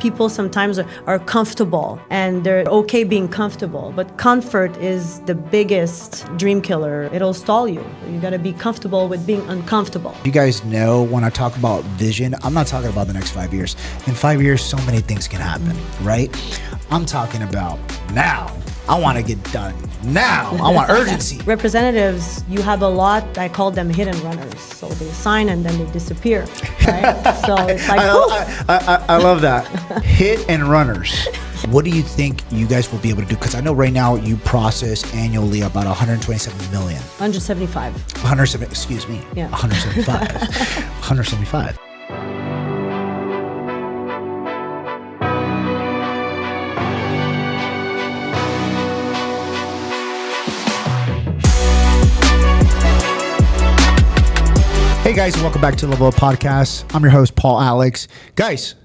People sometimes are comfortable and they're okay being comfortable, but comfort is the biggest dream killer. It'll stall you. You gotta be comfortable with being uncomfortable. You guys know when I talk about vision, I'm not talking about the next 5 years. In 5 years, so many things can happen, right? I'm talking about now. I want to get done now. I want urgency. Representatives, you have a lot, I call them hidden runners. So they sign and then they disappear, right? So it's like, I love that. Hit and runners. What do you think you guys will be able to do? Because I know right now you process annually about 127 million. 175. 170, excuse me. Yeah. 175. 175. Hey guys, welcome back to Level Up Podcast. I'm your host, Paul Alex. Guys,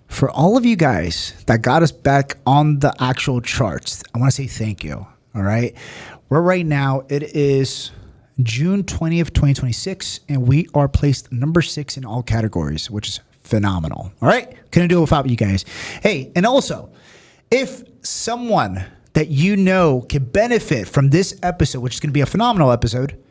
for all of you guys that got us back on the actual charts, I want to say thank you. All right. We're right now, it is June 20th, 2026, and we are placed number 6 in all categories, which is phenomenal. All right. Couldn't do it without you guys. Hey, and also, if someone that you know can benefit from this episode, which is going to be a phenomenal episode,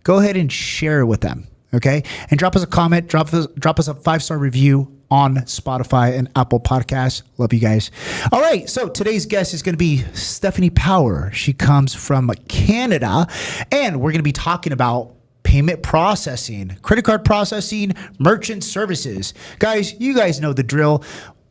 go ahead and share it with them. Okay. And drop us a comment, drop us a 5-star review on Spotify and Apple Podcasts. Love you guys. All right. So today's guest is going to be Stefanie Power. She comes from Canada, and we're going to be talking about payment processing, credit card processing, merchant services. Guys, you guys know the drill.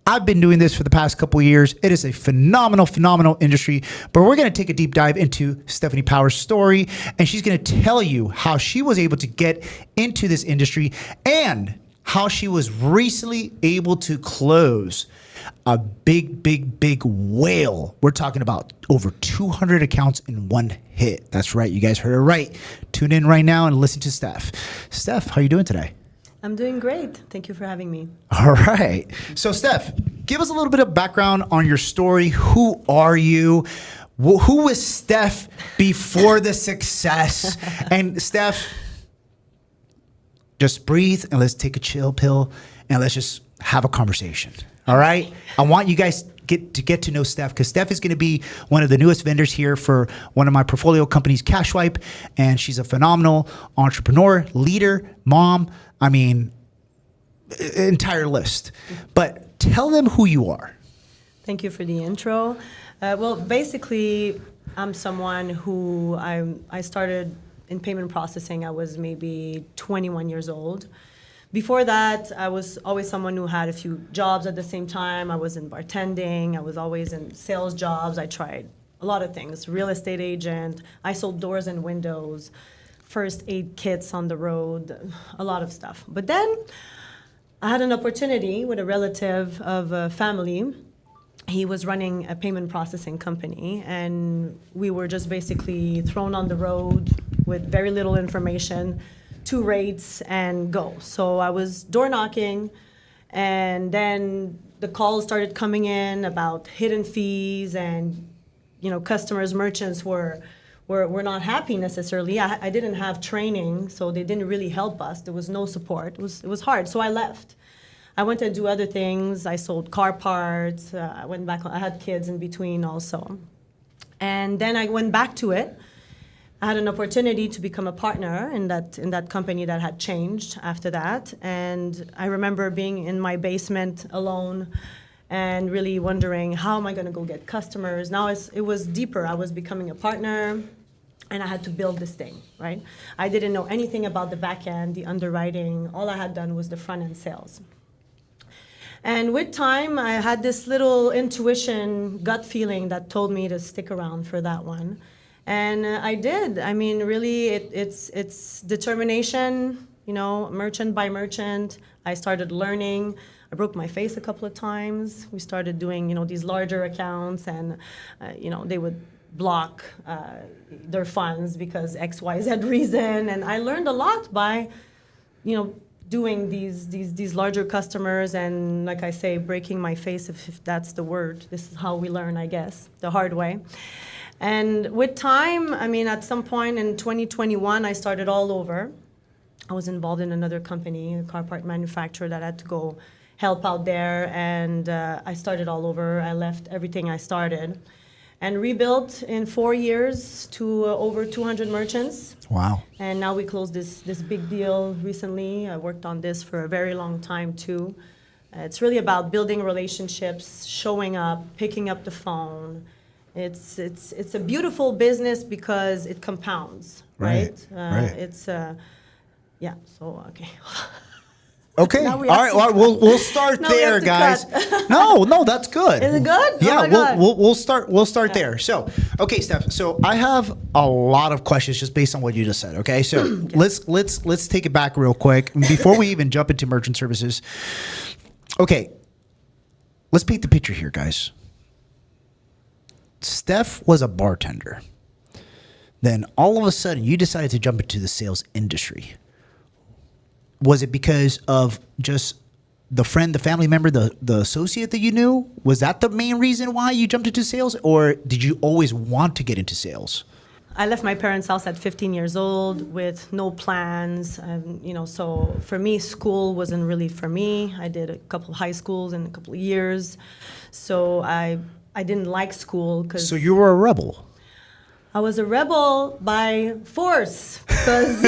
I've been doing this for the past couple of years. It is a phenomenal industry, but we're going to take a deep dive into Stefanie Power's story, and she's going to tell you how she was able to get into this industry and how she was recently able to close a big whale. We're talking about over 200 accounts in one hit. That's right. You guys heard it right. Tune in right now and listen to Steph. Steph, how are you doing today? I'm doing great. Thank you for having me. All right. So, Steph, give us a little bit of background on your story. Who are you? Who was Steph before the success? And Steph, just breathe and let's take a chill pill and let's just have a conversation. All right. I want you guys to get to know Steph, because Steph is going to be one of the newest vendors here for one of my portfolio companies, CashSwipe, and she's a phenomenal entrepreneur, leader, mom. I mean, entire list. But tell them who you are. Thank you for the intro. Well, basically, I'm someone who I started in payment processing. I was maybe 21 years old. Before that, I was always someone who had a few jobs at the same time. I was in bartending. I was always in sales jobs. I tried a lot of things. Real estate agent. I sold doors and windows. First aid kits on the road, a lot of stuff. But then I had an opportunity with a relative of a family. He was running a payment processing company, and we were just basically thrown on the road with very little information, 2 rates, and go. So I was door knocking, and then the calls started coming in about hidden fees, and customers, merchants were not happy necessarily. I didn't have training, so they didn't really help us. There was no support. It was hard, so I left. I went to do other things. I sold car parts. I went back. I had kids in between also. And then I went back to it. I had an opportunity to become a partner in that company that had changed after that. And I remember being in my basement alone and really wondering, how am I going to go get customers? Now it was deeper. I was becoming a partner, and I had to build this thing, right? I didn't know anything about the back end, the underwriting. All I had done was the front end sales. And with time, I had this little intuition, gut feeling that told me to stick around for that one. And I did. I mean, really, it's determination, merchant by merchant. I started learning. I broke my face a couple of times. We started doing, these larger accounts, and, they would block their funds because X, Y, Z reason. And I learned a lot by, doing these larger customers, and like I say, breaking my face, if that's the word. This is how we learn, I guess, the hard way. And with time, at some point in 2021, I started all over. I was involved in another company, a car part manufacturer, that had to go help out there, and I started all over. I left everything I started and rebuilt in 4 years to over 200 merchants. Wow. And now we closed this big deal recently. I worked on this for a very long time too. It's really about building relationships, showing up, picking up the phone. It's a beautiful business because it compounds, right? Right. It's yeah. So okay. Okay. Now All we have right. to Well, cut. we'll start Now we there, have to guys. cut. No, that's good. Is it good? Oh Yeah. my God. We'll start there. So, okay, Steph. So I have a lot of questions just based on what you just said. Okay. So let's take it back real quick before we even jump into merchant services. Okay. Let's paint the picture here, guys. Steph was a bartender. Then all of a sudden you decided to jump into the sales industry. Was it because of just the friend, the family member, the associate that you knew? Was that the main reason why you jumped into sales, or did you always want to get into sales? I left my parents' house at 15 years old with no plans. So for me, school wasn't really for me. I did a couple of high schools in a couple of years. So I didn't like school because So you were a rebel. I was a rebel by force because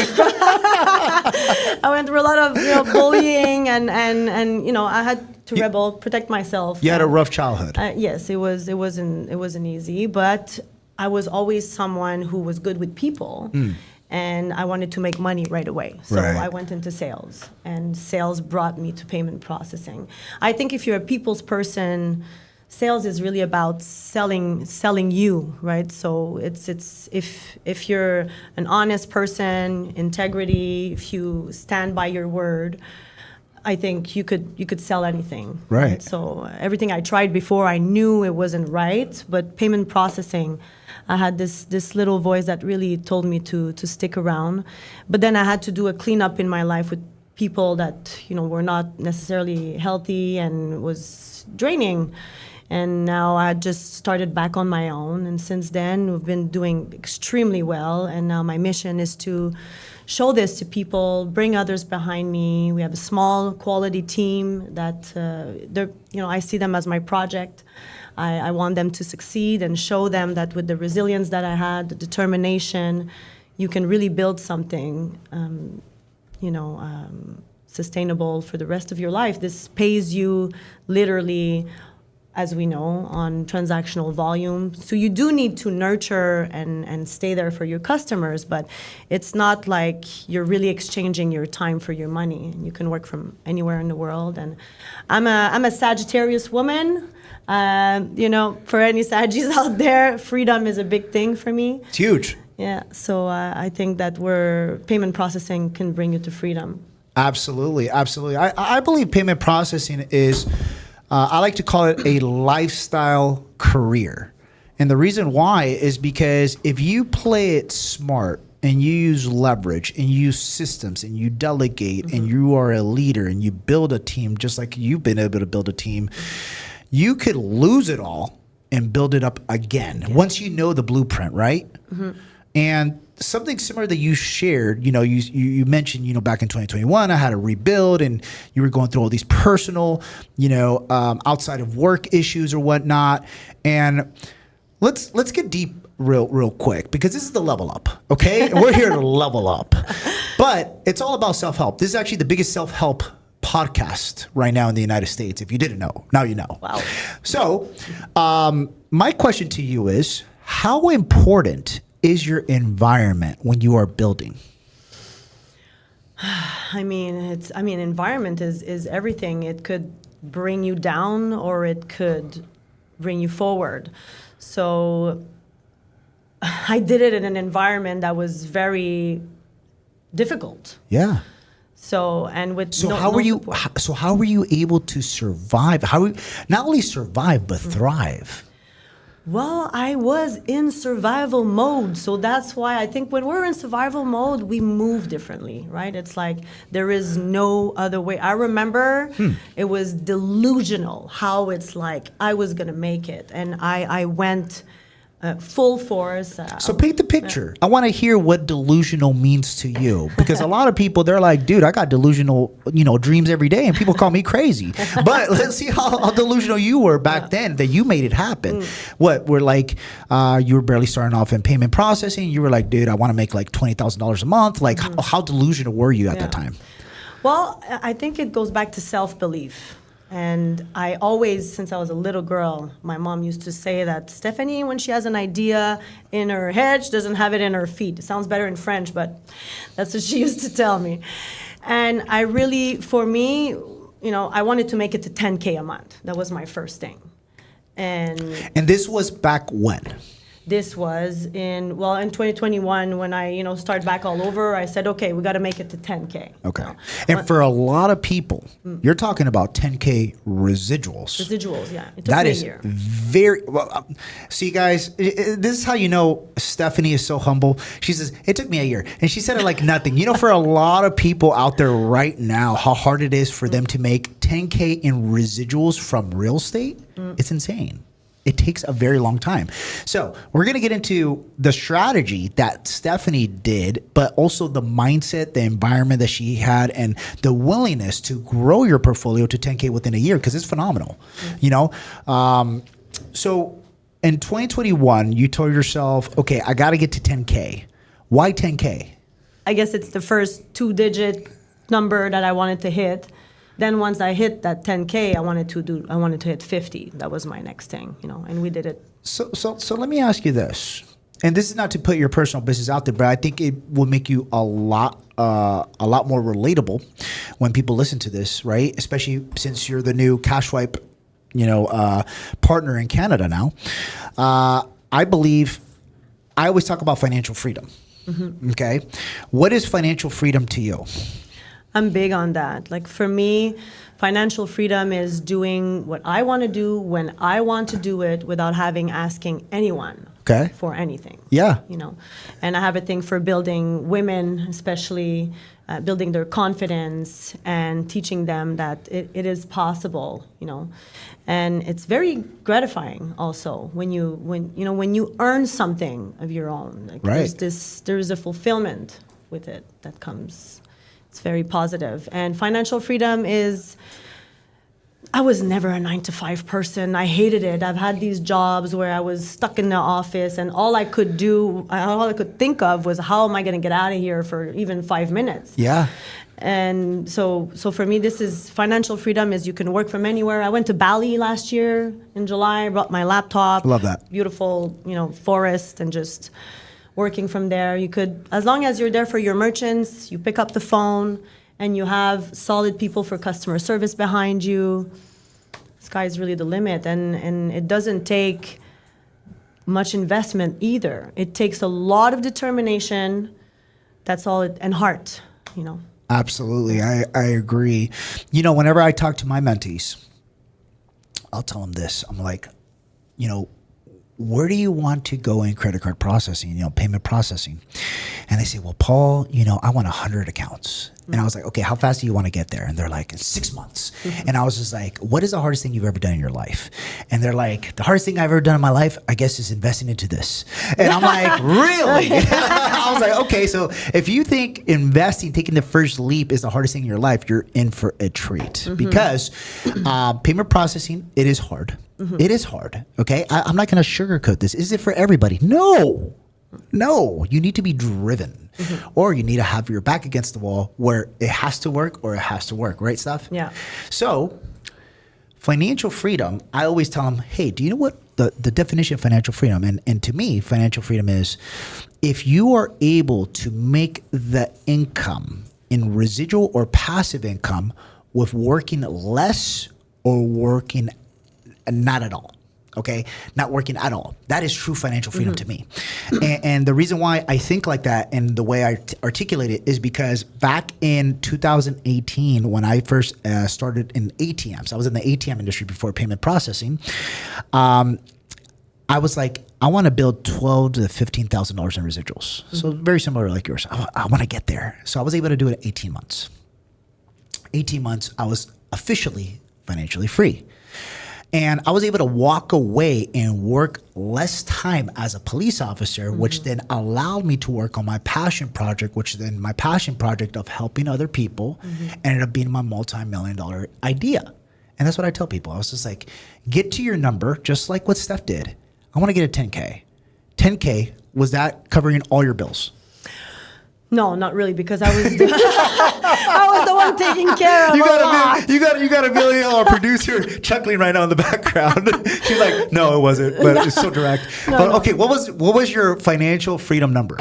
I went through a lot of bullying and I had to rebel, protect myself. You had a rough childhood. Yes, it wasn't easy, but I was always someone who was good with people, and I wanted to make money right away. So Right. I went into sales, and sales brought me to payment processing. I think if you're a people's person, sales is really about selling you, right? So it's if you're an honest person, integrity, if you stand by your word, I think you could sell anything. Right. So everything I tried before, I knew it wasn't right, but payment processing, I had this little voice that really told me to stick around. But then I had to do a cleanup in my life with people that were not necessarily healthy and was draining. And now I just started back on my own, and since then we've been doing extremely well. And now my mission is to show this to people, bring others behind me. We have a small quality team that I see them as my project. I want them to succeed and show them that with the resilience that I had, the determination, you can really build something, sustainable for the rest of your life. This pays you literally, as we know, on transactional volume. So you do need to nurture and stay there for your customers, but it's not like you're really exchanging your time for your money. You can work from anywhere in the world. And I'm a Sagittarius woman. For any Saggies out there, freedom is a big thing for me. It's huge. Yeah, so I think that payment processing can bring you to freedom. Absolutely. I believe payment processing is, I like to call it a lifestyle career. And the reason why is because if you play it smart and you use leverage and you use systems and you delegate and you are a leader and you build a team just like you've been able to build a team, you could lose it all and build it up again once you know the blueprint, right? And something similar that you shared, you mentioned, back in 2021, I had to rebuild, and you were going through all these personal, outside of work issues or whatnot. And let's get deep real quick, because this is the level up, okay? And we're here to level up. But it's all about self-help. This is actually the biggest self-help podcast right now in the United States. If you didn't know, now you know. Wow. So my question to you is, how important is your environment when you are building? Environment is everything. It could bring you down or it could bring you forward. So I did it in an environment that was very difficult. Yeah. So how were you able to survive? Not only survive but thrive? Well, I was in survival mode. So that's why I think when we're in survival mode, we move differently, right? It's like there is no other way. I remember it was delusional how it's like I was going to make it. And I went full force. So paint the picture. I want to hear what delusional means to you, because a lot of people, they're like, dude, I got delusional, dreams every day, and people call me crazy. But let's see how delusional you were back then that you made it happen. What were like, you were barely starting off in payment processing. You were like, dude, I want to make like $20,000 a month. Like, how delusional were you at that time? Well, I think it goes back to self-belief. And I always, since I was a little girl, my mom used to say that Stefanie, when she has an idea in her head, she doesn't have it in her feet. It sounds better in French, but that's what she used to tell me. And I really, for me, I wanted to make it to 10K a month. That was my first thing. And this was back when? This was in 2021 when I, start back all over. I said, okay, we got to make it to 10K. Okay. And for a lot of people, you're talking about 10K residuals. Residuals, yeah. It took That me is a year. very well. See, guys, this is how you know Stefanie is so humble. She says, it took me a year. And she said it like nothing. For a lot of people out there right now, how hard it is for them to make 10K in residuals from real estate, it's insane. It takes a very long time. So we're going to get into the strategy that Stefanie did, but also the mindset, the environment that she had, and the willingness to grow your portfolio to 10K within a year, because it's phenomenal. So in 2021, you told yourself, okay, I got to get to 10K. Why 10K? I guess it's the first 2-digit number that I wanted to hit. Then once I hit that 10K, I wanted to hit 50. That was my next thing, and we did it. So let me ask you this, and this is not to put your personal business out there, but I think it will make you a lot more relatable when people listen to this, right? Especially since you're the new CashSwipe, partner in Canada now. I believe I always talk about financial freedom. Okay, what is financial freedom to you? I'm big on that. Like for me, financial freedom is doing what I want to do when I want to do it without asking anyone for anything. Yeah. And I have a thing for building women, especially building their confidence and teaching them that it is possible, And it's very gratifying also when you earn something of your own. Like right. There's a fulfillment with it that comes. It's very positive. And financial freedom is, I was never a 9-to-5 person. I hated it. I've had these jobs where I was stuck in the office and all I could think of was, how am I going to get out of here for even 5 minutes? Yeah. And so for me, this is financial freedom is you can work from anywhere. I went to Bali last year in July, brought my laptop. Love that. Beautiful, forest, and just working from there. You could, as long as you're there for your merchants, you pick up the phone and you have solid people for customer service behind you, sky's really the limit. And it doesn't take much investment either. It takes a lot of determination. That's all and heart, Absolutely. I agree. Whenever I talk to my mentees, I'll tell them this. I'm like, where do you want to go in credit card processing, payment processing? And they say, well, Paul, I want 100 accounts. And I was like, okay, how fast do you want to get there? And they're like, in 6 months. And I was just like, what is the hardest thing you've ever done in your life? And they're like, the hardest thing I've ever done in my life, I guess, is investing into this. And I'm like, really? I was like, okay, so if you think investing, taking the first leap is the hardest thing in your life, you're in for a treat. Because payment processing, it is hard. It is hard, okay? I'm not going to sugarcoat this. Is it for everybody? No, you need to be driven. Or you need to have your back against the wall where it has to work or it has to work, right, Steph? Yeah. So financial freedom, I always tell them, hey, do you know what the definition of financial freedom? And to me, financial freedom is if you are able to make the income in residual or passive income with working less or working not at all. Okay, not working at all. That is true financial freedom to me. And the reason why I think like that and the way I articulate it is because back in 2018, when I first started in ATMs, I was in the ATM industry before payment processing. I was like, I want to build $12,000 to $15,000 in residuals. So very similar like yours. I want to get there. So I was able to do it in 18 months. 18 months, I was officially financially free. And I was able to walk away and work less time as a police officer, which then allowed me to work on my passion project, which then my passion project of helping other people ended up being my multi-million-dollar idea. And that's what I tell people. I was just like, get to your number, just like what Steph did. I want to get a 10K. 10K, was that covering all your bills? No, not really, because I was I was the one taking care of You a got lot. you got a million-dollar producer chuckling right now in the background. She's like, no, it wasn't, but it's so direct. But okay, what was your financial freedom number?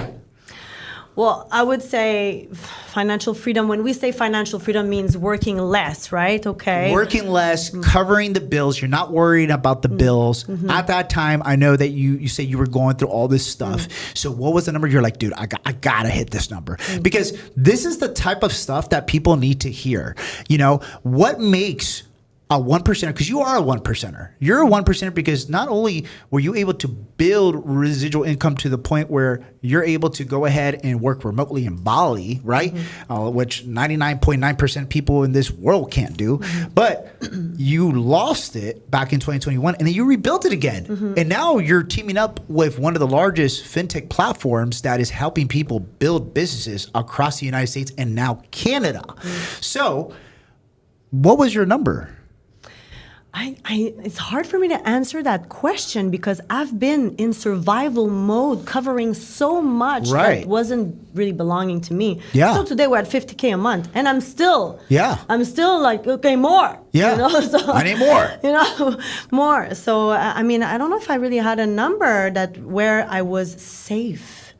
Well, I would say financial freedom. When we say financial freedom, means working less, right? Okay. Working less, covering the bills. You're not worried about the bills. At that time, I know that you say you were going through all this stuff. So what was the number? You're like, dude, I gotta hit this number. Because this is the type of stuff that people need to hear. You know, what makes a 1%er, because you are a 1%er. You're a 1%er because not only were you able to build residual income to the point where you're able to go ahead and work remotely in Bali, right? Which 99.9% of people in this world can't do. But you lost it back in 2021 and then you rebuilt it again. And now you're teaming up with one of the largest fintech platforms that is helping people build businesses across the United States and now Canada. So what was your number? It's hard for me to answer that question because I've been in survival mode covering so much that wasn't really belonging to me. Yeah. So today we're at $50K a month and I'm still like, okay, more. Yeah. You know? So, I need more. You know, more. So, I mean, I don't know if I really had a number where I was safe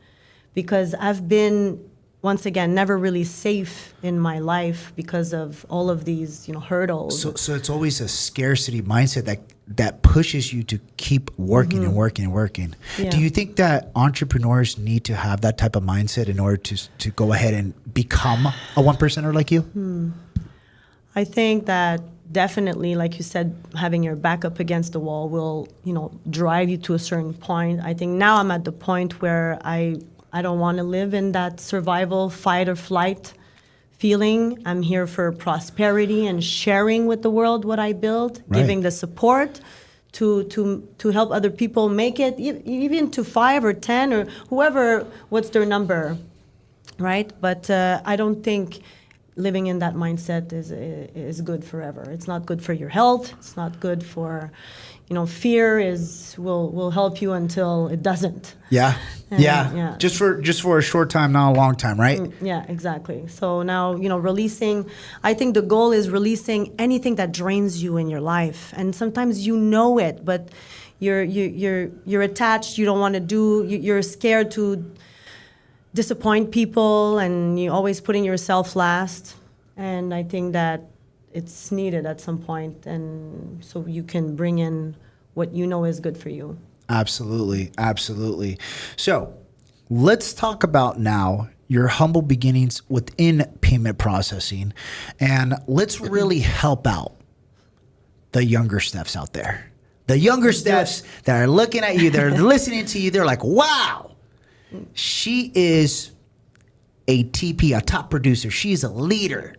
because I've been, once again, never really safe in my life because of all of these, hurdles. So it's always a scarcity mindset that pushes you to keep working and working and working. Yeah. Do you think that entrepreneurs need to have that type of mindset in order to go ahead and become a 1%er like you? I think that definitely, like you said, having your back up against the wall will, drive you to a certain point. I think now I'm at the point where I don't want to live in that survival, fight or flight feeling. I'm here for prosperity and sharing with the world what I build, giving the support to help other people make it, even to 5 or 10 or whoever, what's their number, right? But I don't think living in that mindset is good forever. It's not good for your health. It's not good for, fear will help you until it doesn't. Yeah. Just for a short time, not a long time, right? Yeah, exactly. So now, releasing, I think the goal is releasing anything that drains you in your life. And sometimes you know it, but you're attached, you don't want to do, you're scared to disappoint people and you're always putting yourself last. And I think that it's needed at some point, and so you can bring in what you know is good for you. Absolutely. So let's talk about now your humble beginnings within payment processing, and let's really help out the younger Stephs out there. The younger Stephs that are looking at you, they're listening to you, they're like, wow, she is a TP, a top producer. She's a leader.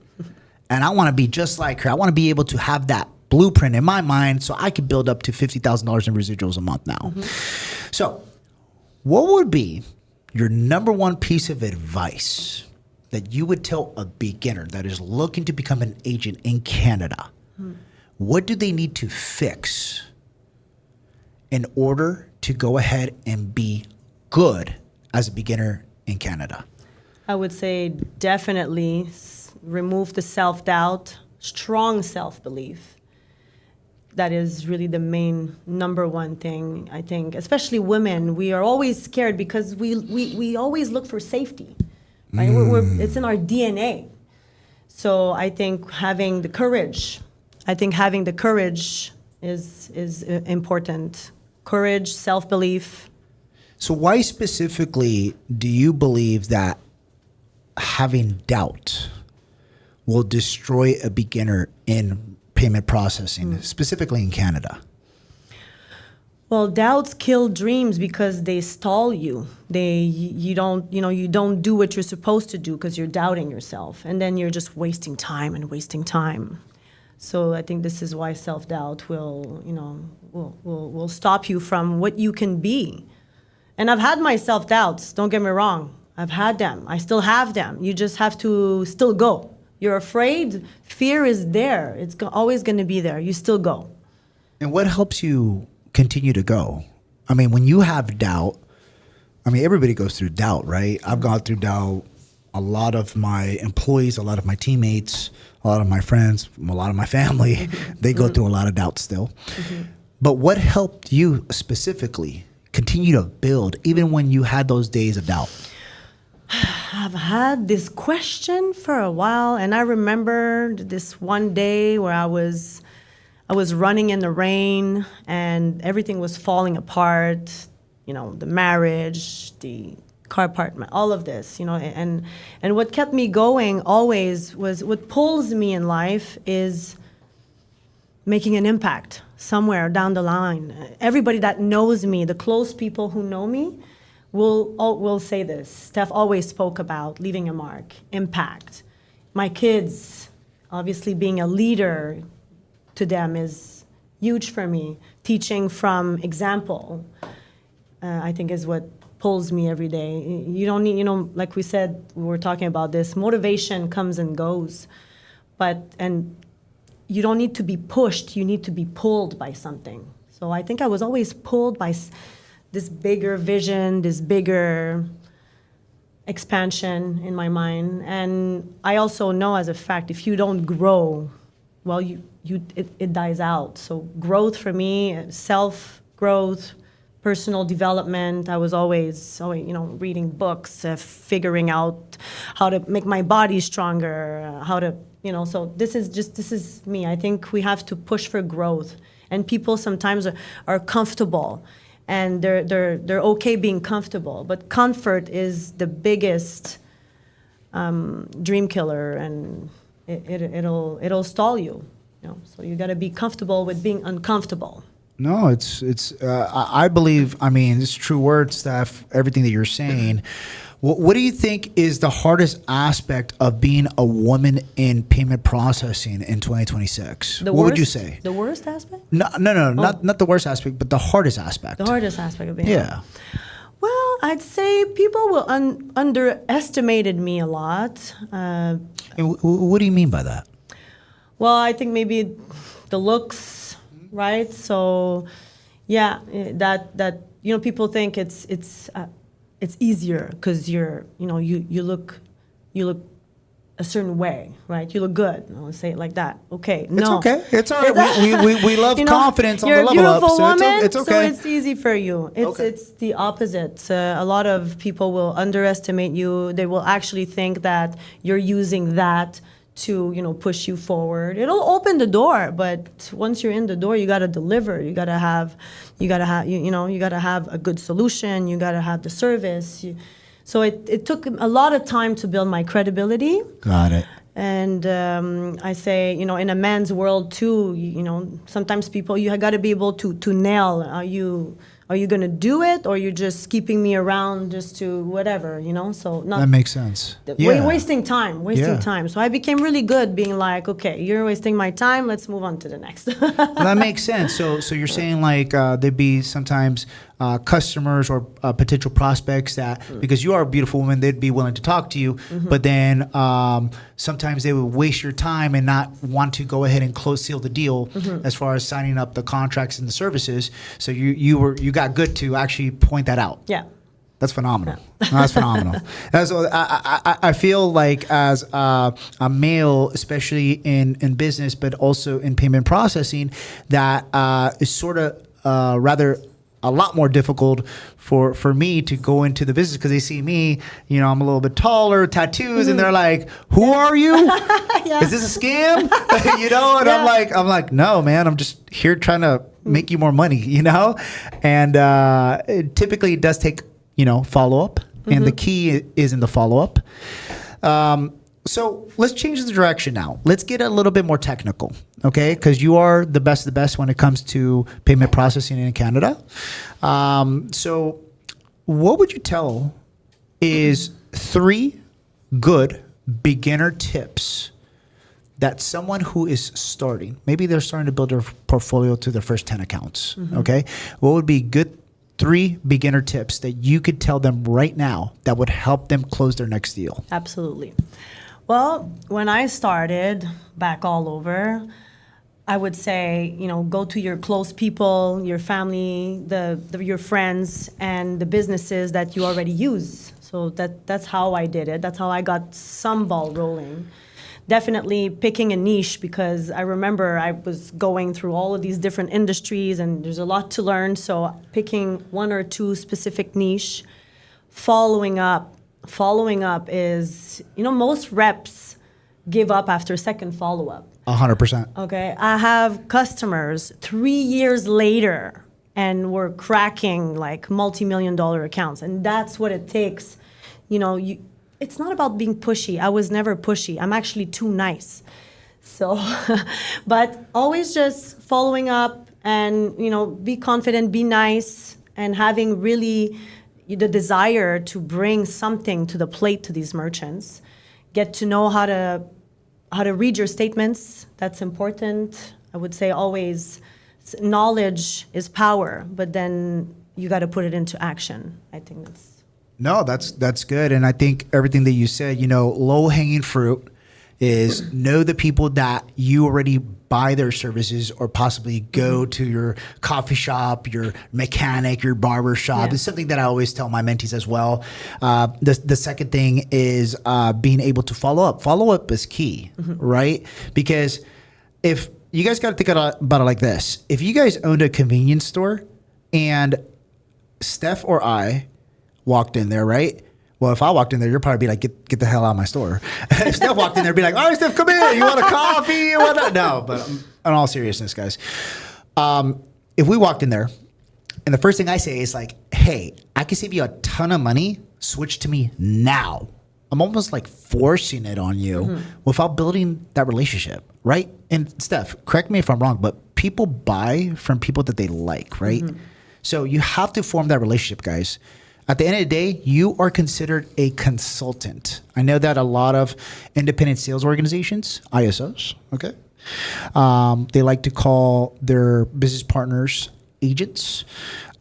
And I want to be just like her. I want to be able to have that blueprint in my mind so I can build up to $50,000 in residuals a month now. So what would be your number one piece of advice that you would tell a beginner that is looking to become an agent in Canada? What do they need to fix in order to go ahead and be good as a beginner in Canada? I would say definitely remove the self-doubt, strong self-belief. That is really the main number one thing, I think. Especially women, we are always scared because we always look for safety. Right? It's in our DNA. So I think having the courage is important. Courage, self-belief. So why specifically do you believe that having doubt will destroy a beginner in payment processing, specifically in Canada? Well, doubts kill dreams because they stall you. You don't do what you're supposed to do because you're doubting yourself, and then you're just wasting time. So I think this is why self-doubt will, will stop you from what you can be. And I've had my self-doubts, don't get me wrong. I've had them. I still have them. You just have to still go. You're afraid. Fear is there. It's always going to be there. You still go. And what helps you continue to go? I mean, when you have doubt, I mean, everybody goes through doubt, right? I've gone through doubt. A lot of my employees, a lot of my teammates, a lot of my friends, a lot of my family, they go through a lot of doubt still. But what helped you specifically continue to build even when you had those days of doubt? I've had this question for a while, and I remember this one day where I was running in the rain and everything was falling apart, the marriage, the car apartment, all of this, and what kept me going always was, what pulls me in life is making an impact somewhere down the line. Everybody that knows me, the close people who know me, will say this. Steph always spoke about leaving a mark, impact. My kids, obviously being a leader to them is huge for me. Teaching from example, I think is what pulls me every day. You don't need, like we said, we were talking about this, motivation comes and goes, and you don't need to be pushed, you need to be pulled by something. So I think I was always pulled by this bigger vision, this bigger expansion in my mind. And I also know as a fact, if you don't grow, well, it dies out. So growth for me, self-growth, personal development. I was always reading books, figuring out how to make my body stronger, how to, so this is me. I think we have to push for growth. And people sometimes are comfortable. And they're okay being comfortable, but comfort is the biggest dream killer, and it'll stall you. So you got to be comfortable with being uncomfortable. No, I believe. I mean, it's true words, Steph. Everything that you're saying. What do you think is the hardest aspect of being a woman in payment processing in 2026? What would you say? The worst aspect? No, not the worst aspect, but the hardest aspect. The hardest aspect of being. Yeah. Well, I'd say people will underestimated me a lot. And what do you mean by that? Well, I think maybe the looks, right? So, yeah, that people think it's easier because you look a certain way, right? You look good. I'll say it like that. Okay, no, it's okay. It's all right. We love confidence on the level up. You're a beautiful woman, it's okay. so it's easy for you. It's the opposite. A lot of people will underestimate you. They will actually think that you're using that to push you forward. It'll open the door, but once you're in the door, you got to deliver. You got to have a good solution. You got to have the service. So it took a lot of time to build my credibility. Got it. And I say, in a man's world too, sometimes people, you got to be able to nail. Are you going to do it, or you're just keeping me around just to whatever, So that makes sense. Wasting time. So I became really good being like, okay, you're wasting my time. Let's move on to the next. Well, that makes sense. So you're saying like there'd be sometimes customers or potential prospects that because you are a beautiful woman, they'd be willing to talk to you, but then sometimes they would waste your time and not want to go ahead and seal the deal as far as signing up the contracts and the services. So you got good to actually point that out. Yeah. That's phenomenal. Yeah. No, that's phenomenal. I feel like as a male, especially in business, but also in payment processing, that is sort of rather a lot more difficult for me to go into the business because they see me, I'm a little bit taller, tattoos, and they're like, "Who are you? Yeah. Is this a scam?" And I'm like, "No, man, I'm just here trying to make you more money, And it typically does take follow up, and the key is in the follow up. So let's change the direction now. Let's get a little bit more technical, okay? Because you are the best of the best when it comes to payment processing in Canada. So what would you tell is 3 good beginner tips that someone who is starting, maybe they're starting to build their portfolio to their first 10 accounts, okay? What would be good 3 beginner tips that you could tell them right now that would help them close their next deal? Absolutely. Well, when I started back all over, I would say, go to your close people, your family, your friends, and the businesses that you already use. So that's how I did it. That's how I got some ball rolling. Definitely picking a niche, because I remember I was going through all of these different industries and there's a lot to learn. So picking 1 or 2 specific niche, following up is, most reps give up after second follow-up. 100%. Okay, I have customers 3 years later and we're cracking like multi-million-dollar accounts, and that's what it takes. It's not about being pushy. I was never pushy. I'm actually too nice. So, but always just following up and, be confident, be nice, and having really the desire to bring something to the plate to these merchants. Get to know how to read your statements. That's important. I would say always knowledge is power, but then you got to put it into action. I think that's... No, that's good. And I think everything that you said, low hanging fruit is know the people that you already buy their services or possibly go to your coffee shop, your mechanic, your barber shop. Yeah. It's something that I always tell my mentees as well. The second thing is being able to follow up. Follow up is key, right? Because if you guys got to think about it like this. If you guys owned a convenience store and Steph or I walked in there, right? Well, if I walked in there, you'd probably be like, get the hell out of my store. If Steph walked in there, be like, all right, Steph, come in. You want a coffee? You want that? No, but in all seriousness, guys, if we walked in there and the first thing I say is like, hey, I can save you a ton of money. Switch to me now. I'm almost like forcing it on you without building that relationship, right? And Steph, correct me if I'm wrong, but people buy from people that they like, right? So you have to form that relationship, guys. At the end of the day, you are considered a consultant. I know that a lot of independent sales organizations, ISOs, okay, they like to call their business partners agents.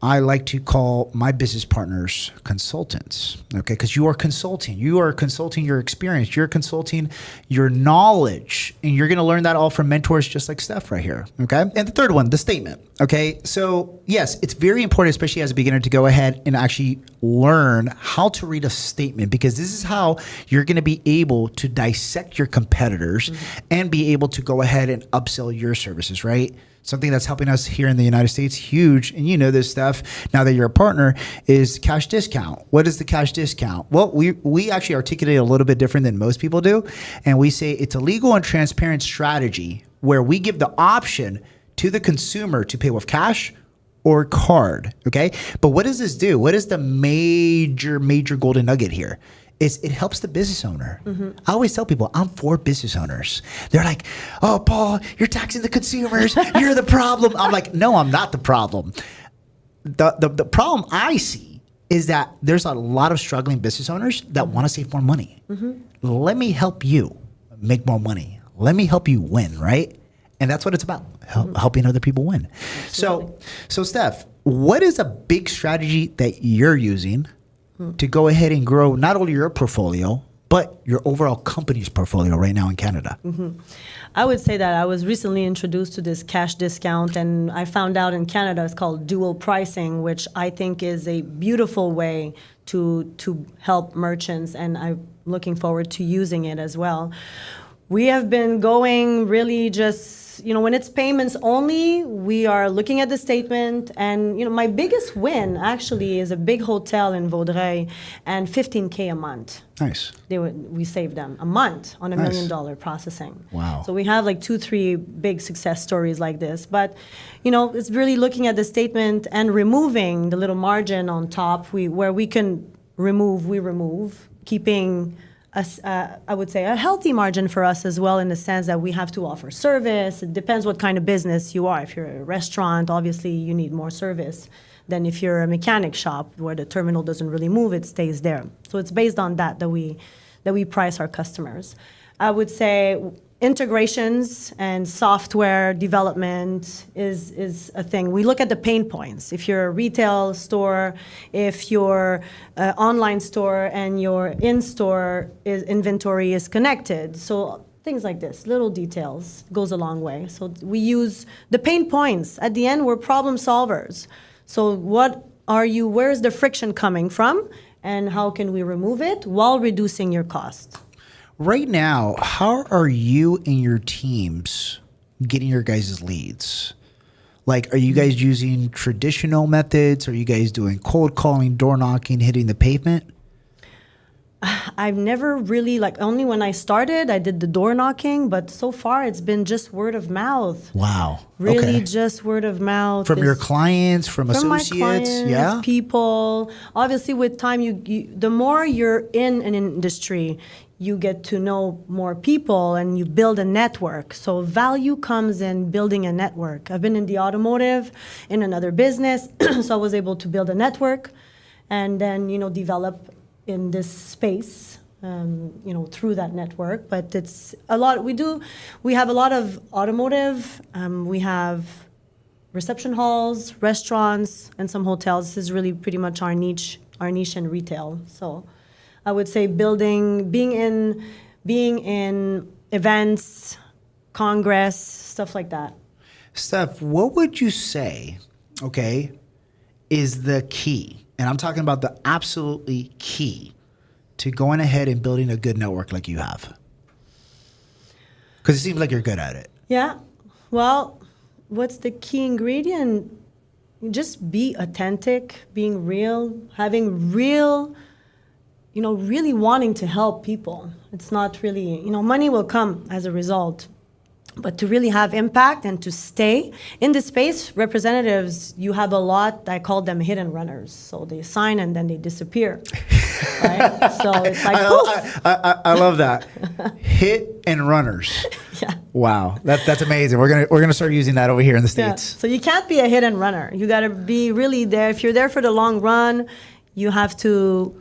I like to call my business partners consultants, okay? Because you are consulting. You are consulting your experience. You're consulting your knowledge. And you're going to learn that all from mentors just like Steph right here, okay? And the third one, the statement, okay? So yes, it's very important, especially as a beginner, to go ahead and actually learn how to read a statement, because this is how you're going to be able to dissect your competitors and be able to go ahead and upsell your services, right? Something that's helping us here in the United States, huge, and you know this stuff now that you're a partner, is cash discount. What is the cash discount? Well, we actually articulate a little bit different than most people do, and we say it's a legal and transparent strategy where we give the option to the consumer to pay with cash or card, okay? But what does this do? What is the major golden nugget here? Is it helps the business owner. I always tell people I'm for business owners. They're like, oh, Paul, you're taxing the consumers. You're the problem. I'm like, no, I'm not the problem. The problem I see is that there's a lot of struggling business owners that want to save more money. Let me help you make more money. Let me help you win, right? And that's what it's about, helping other people win. So Steph, what is a big strategy that you're using to go ahead and grow not only your portfolio, but your overall company's portfolio right now in Canada? I would say that I was recently introduced to this cash discount, and I found out in Canada it's called dual pricing, which I think is a beautiful way to help merchants, and I'm looking forward to using it as well. We have been going really just, when it's payments only, we are looking at the statement. And, my biggest win actually is a big hotel in Vaudreuil and $15K a month. Nice. We saved them a month on $1 million processing. Wow. So we have like 2-3 big success stories like this. But, it's really looking at the statement and removing the little margin on top where we can remove, keeping I would say a healthy margin for us as well, in the sense that we have to offer service. It depends what kind of business you are. If you're a restaurant, obviously you need more service than if you're a mechanic shop where the terminal doesn't really move, it stays there. So it's based on that we price our customers. I would say integrations and software development is a thing. We look at the pain points. If you're a retail store, if your online store and your in-store inventory is connected. So things like this, little details, goes a long way. So we use the pain points. At the end, we're problem solvers. So where's the friction coming from, and how can we remove it while reducing your cost? Right now, how are you and your teams getting your guys' leads? Like, are you guys using traditional methods? Are you guys doing cold calling, door knocking, hitting the pavement? I've never really, only when I started, I did the door knocking, but so far it's been just word of mouth. Wow. Really Okay. just word of mouth. From your clients, from associates? My clients, yeah. people. Obviously, with time, the more you're in an industry, you get to know more people and you build a network. So value comes in building a network. I've been in the automotive, in another business, so I was able to build a network and then, develop in this space, through that network. But it's a lot. We have a lot of automotive. We have reception halls, restaurants, and some hotels. This is really pretty much our niche in retail. So I would say being in events, congress, stuff like that. Steph, what would you say, is the key? And I'm talking about the absolutely key to going ahead and building a good network like you have. Because it seems like you're good at it. Yeah. Well, what's the key ingredient? Just be authentic, being real, having real, really wanting to help people. It's not really, money will come as a result. But to really have impact and to stay in the space, representatives, you have a lot, I call them hidden runners. So they sign and then they disappear. Right? So it's like, I love that. Hit and runners. Yeah. Wow. That's amazing. We're gonna start using that over here in the States. Yeah. So you can't be a hidden runner. You gotta be really there. If you're there for the long run, you have to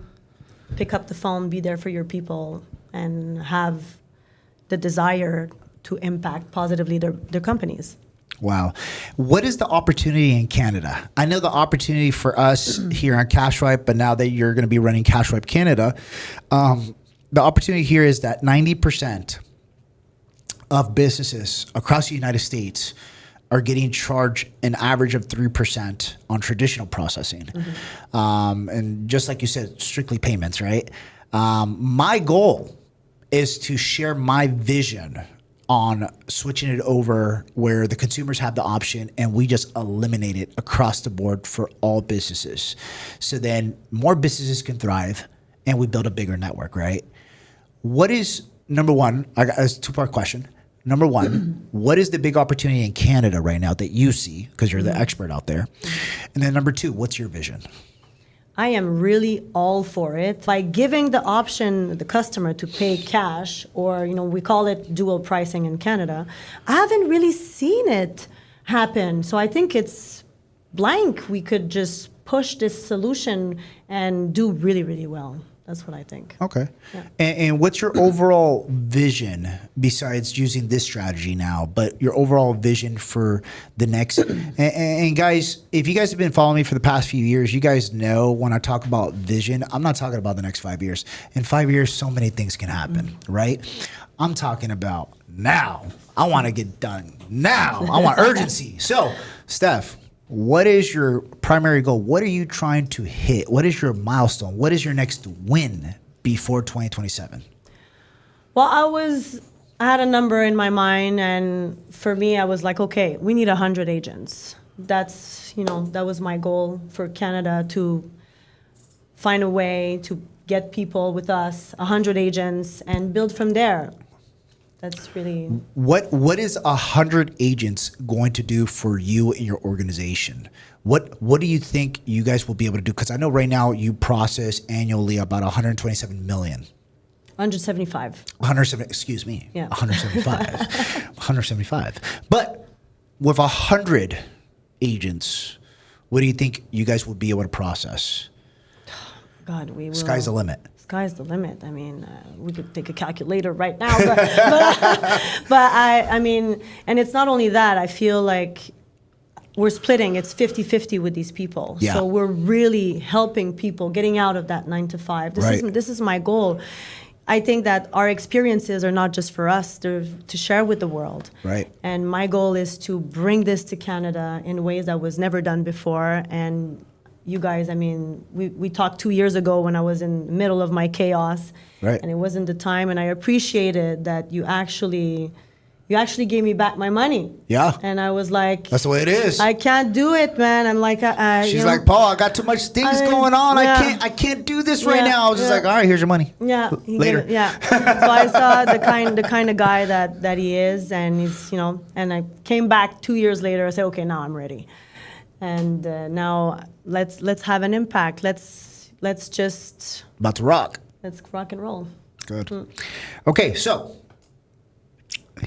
pick up the phone, be there for your people, and have the desire to impact positively their companies. Wow. What is the opportunity in Canada? I know the opportunity for us here on CashSwipe, but now that you're going to be running CashSwipe Canada, the opportunity here is that 90% of businesses across the United States are getting charged an average of 3% on traditional processing. Mm-hmm. And just like you said, strictly payments, right? My goal is to share my vision on switching it over where the consumers have the option and we just eliminate it across the board for all businesses. So then more businesses can thrive and we build a bigger network, right? What is, number one, I got a two-part question. Number one, what is the big opportunity in Canada right now that you see, because you're the expert out there? And then number two, what's your vision? I am really all for it. By giving the option the customer to pay cash, or we call it dual pricing in Canada, I haven't really seen it happen. So I think it's blank. We could just push this solution and do really, really well. That's what I think. Okay. Yeah. And what's your overall vision besides using this strategy now, but your overall vision for the next, and guys, if you guys have been following me for the past few years, you guys know when I talk about vision, I'm not talking about the next 5 years. In 5 years, so many things can happen, right? I'm talking about now. I want to get done now. I want urgency. So, Steph, what is your primary goal? What are you trying to hit? What is your milestone? What is your next win before 2027? Well, I had a number in my mind, and for me, I was like, okay, we need 100 agents. That's, that was my goal for Canada, to find a way to get people with us, 100 agents, and build from there. That's really... What is 100 agents going to do for you and your organization? What do you think you guys will be able to do? Because I know right now you process annually about 127 million. 175. 170, excuse me. Yeah. 175. 175. But with 100 agents, what do you think you guys will be able to process? God, we will. Sky's the limit. Sky's the limit. I mean, we could take a calculator right now, but I mean, and it's not only that. I feel like we're splitting. It's 50-50 with these people. Yeah. So we're really helping people getting out of that 9 to 5. This is my goal. I think that our experiences are not just for us, they're to share with the world. Right. And my goal is to bring this to Canada in ways that was never done before. And you guys, I mean, we talked 2 years ago when I was in the middle of my chaos. Right. And it wasn't the time. And I appreciated that you actually gave me back my money. Yeah. And I was like, That's the way it is. I can't do it, man. I'm like, She's like, Paul, I got too much things going on. yeah. I can't do this right Yeah, now. I was just yeah. like, all right, here's your money. yeah, Later. So I saw the kind of guy that he is, and he's, you know, and I came back 2 years later. I said, okay, now I'm ready, and now let's have an impact. Let's just About to rock. let's rock and roll. Good. Okay, so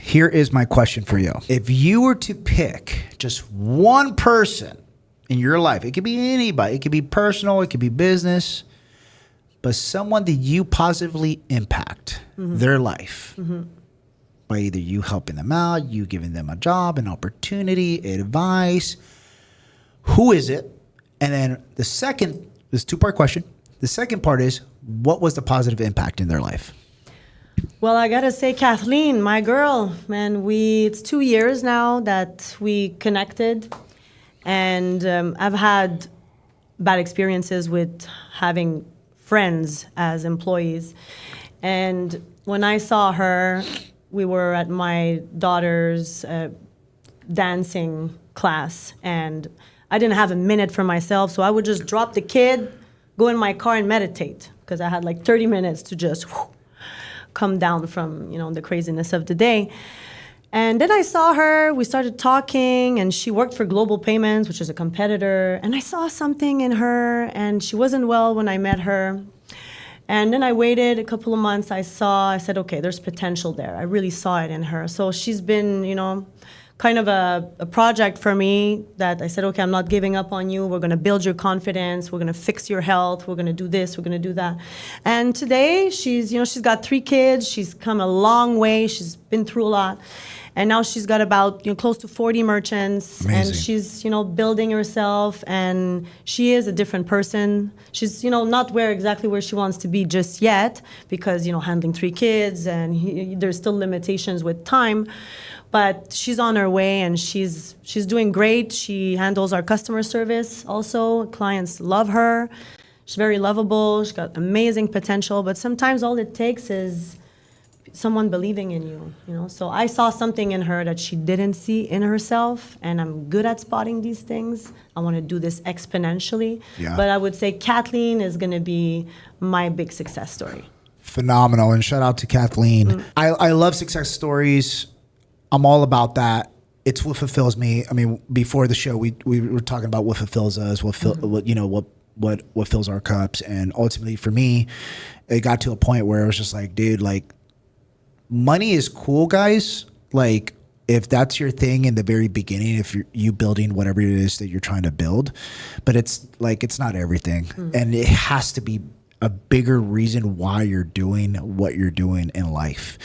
here is my question for you. If you were to pick just one person in your life, it could be anybody, it could be personal, it could be business, but someone that you positively impact their life by either you helping them out, you giving them a job, an opportunity, advice, who is it? And then the second, this two-part question, the second part is, what was the positive impact in their life? Well, I gotta say, Kathleen, my girl, man, it's 2 years now that we connected, and I've had bad experiences with having friends as employees. And when I saw her, we were at my daughter's dancing class, and I didn't have a minute for myself, so I would just drop the kid, go in my car and meditate, because I had like 30 minutes to just come down from, you know, the craziness of the day. And then I saw her, we started talking, and she worked for Global Payments, which is a competitor, and I saw something in her, and she wasn't well when I met her. And then I waited a couple of months, I said, okay, there's potential there. I really saw it in her. So she's been, you know, kind of a project for me that I said, okay, I'm not giving up on you. We're going to build your confidence. We're going to fix your health. We're going to do this. We're going to do that. And today she's got 3 kids. She's come a long way. She's been through a lot. And now she's got about, you know, close to 40 merchants. Amazing. And she's, you know, building herself, and she is a different person. She's, you know, not exactly where she wants to be just yet, because, you know, handling 3 kids, and there's still limitations with time. But she's on her way, and she's doing great. She handles our customer service also. Clients love her. She's very lovable. She's got amazing potential. But sometimes all it takes is someone believing in you, you know. So I saw something in her that she didn't see in herself, and I'm good at spotting these things. I want to do this exponentially. Yeah. But I would say Kathleen is going to be my big success story. Phenomenal. And shout out to Kathleen. I love success stories. I'm all about that. It's what fulfills me. I mean, before the show, we were talking about what fulfills us, what fills our cups, and ultimately for me, it got to a point where it was just like, dude, like, money is cool, guys. Like, if that's your thing in the very beginning, if you building whatever it is that you're trying to build, but it's not everything, and it has to be a bigger reason why you're doing what you're doing in life.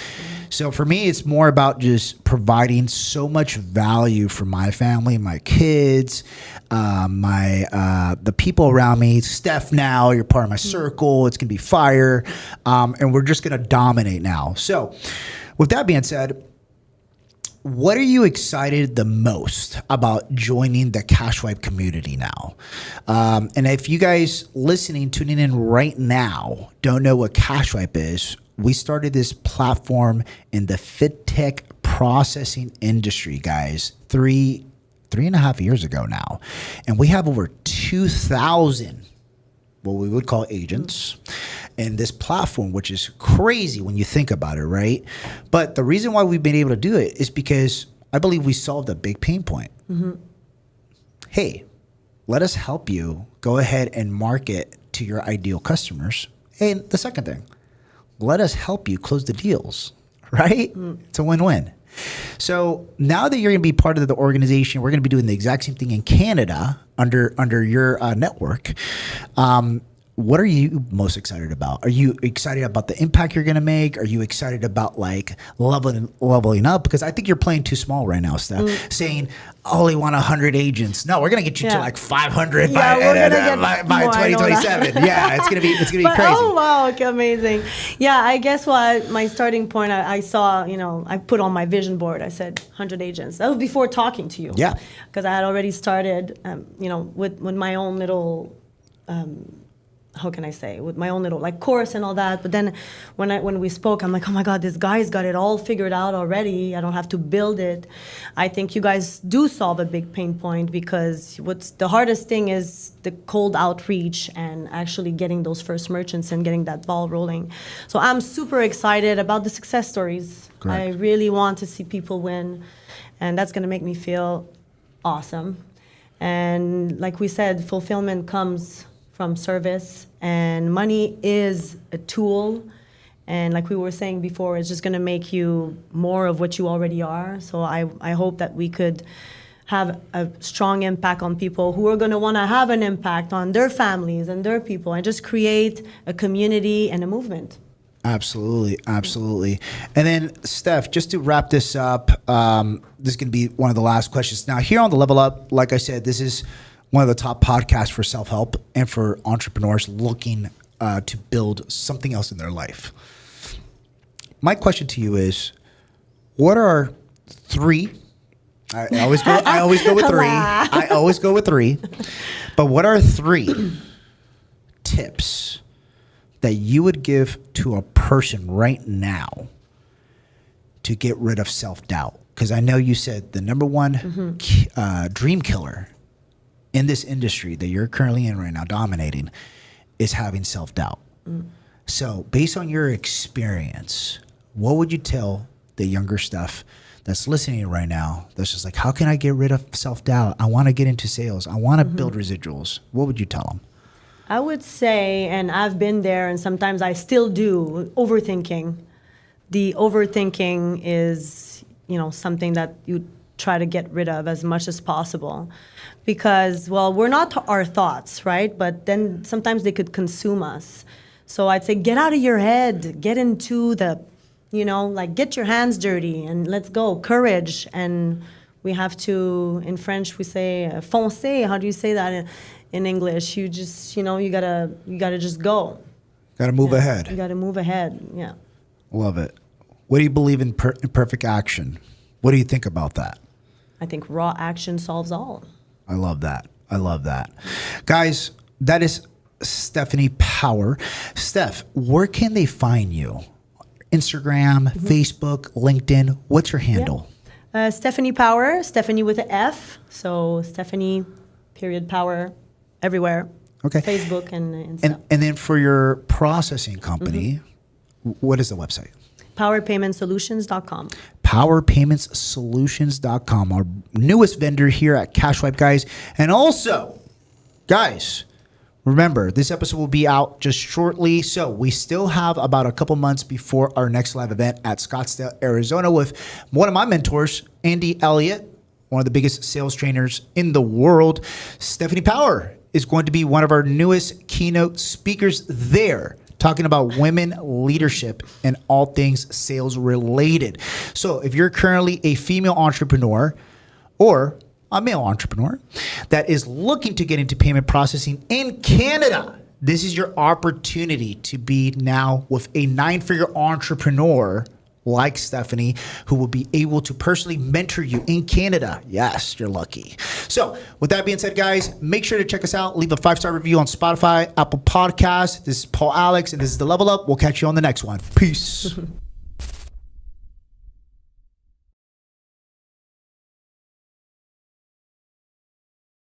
So for me, it's more about just providing so much value for my family, my kids, the people around me. Steph, now you're part of my circle. It's gonna be fire, and we're just gonna dominate now. So, with that being said, what are you excited the most about joining the CashSwipe community now? And if you guys listening, tuning in right now, don't know what CashSwipe is, we started this platform in the FinTech processing industry, guys, three and a half years ago now. And we have over 2,000 what we would call agents in this platform, which is crazy when you think about it, right? But the reason why we've been able to do it is because I believe we solved a big pain point. Hey, let us help you go ahead and market to your ideal customers. And the second thing, let us help you close the deals, right? It's a win-win. So now that you're going to be part of the organization, we're going to be doing the exact same thing in Canada under your network. what are you most excited about? Are you excited about the impact you're going to make? Are you excited about like leveling up? Because I think you're playing too small right now, Steph. Saying, I only want 100 agents. No, we're going to get you to like 500 by 2027. Yeah, it's going to be crazy. Oh, wow. Okay, amazing. Yeah, I guess my starting point, I saw, I put on my vision board, I said 100 agents. That was before talking to you. Yeah. Because I had already started, with my own little, how can I say, with my own little like course and all that. But then when we spoke, I'm like, oh my God, this guy's got it all figured out already. I don't have to build it. I think you guys do solve a big pain point, because what's the hardest thing is the cold outreach and actually getting those first merchants and getting that ball rolling. So I'm super excited about the success stories. Correct. I really want to see people win, and that's going to make me feel awesome. And like we said, fulfillment comes from service, and money is a tool, and like we were saying before, it's just going to make you more of what you already are. So I hope that we could have a strong impact on people who are going to want to have an impact on their families and their people, and just create a community and a movement. Absolutely. And then, Steph, just to wrap this up, this is going to be one of the last questions. Now, here on the Level Up, like I said, this is one of the top podcasts for self-help and for entrepreneurs looking to build something else in their life. My question to you is, what are three? I always go with three. I always go with three. But what are three tips that you would give to a person right now to get rid of self-doubt? Because I know you said the number one dream killer in this industry that you're currently in right now, dominating, is having self-doubt. So based on your experience, what would you tell the younger Steph that's listening right now, that's just like, how can I get rid of self-doubt? I want to get into sales. I want to build residuals. What would you tell them? I would say, and I've been there, and sometimes I still do, overthinking. The overthinking is, something that you try to get rid of as much as possible. Because, well, we're not our thoughts, right? But then sometimes they could consume us. So I'd say, get out of your head, get into the, get your hands dirty and let's go, courage. And we have to, in French, we say, foncer. How do you say that in English? You just, you gotta just go. Got to move ahead. You gotta move ahead, yeah. Love it. What do you believe in perfect action? What do you think about that? I think raw action solves all. I love that. Guys, that is Stefanie Power. Steph, where can they find you? Instagram, Facebook, LinkedIn. What's your handle? Stefanie Power, Stefanie with an F. So Stefanie, Power, everywhere. Okay. Facebook and stuff. And then for your processing company, what is the website? PowerPaymentSolutions.com. PowerPaymentsSolutions.com, our newest vendor here at CashSwipe, guys. And also, guys, remember, this episode will be out just shortly. So we still have about a couple months before our next live event at Scottsdale, Arizona, with one of my mentors, Andy Elliott, one of the biggest sales trainers in the world. Stefanie Power is going to be one of our newest keynote speakers there, talking about women leadership and all things sales related. So if you're currently a female entrepreneur or a male entrepreneur that is looking to get into payment processing in Canada, this is your opportunity to be now with a 9-figure entrepreneur like Stefanie, who will be able to personally mentor you in Canada. Yes, you're lucky. So with that being said, guys, make sure to check us out. Leave a 5-star review on Spotify, Apple Podcasts. This is Paul Alex, and this is The Level Up. We'll catch you on the next one. Peace.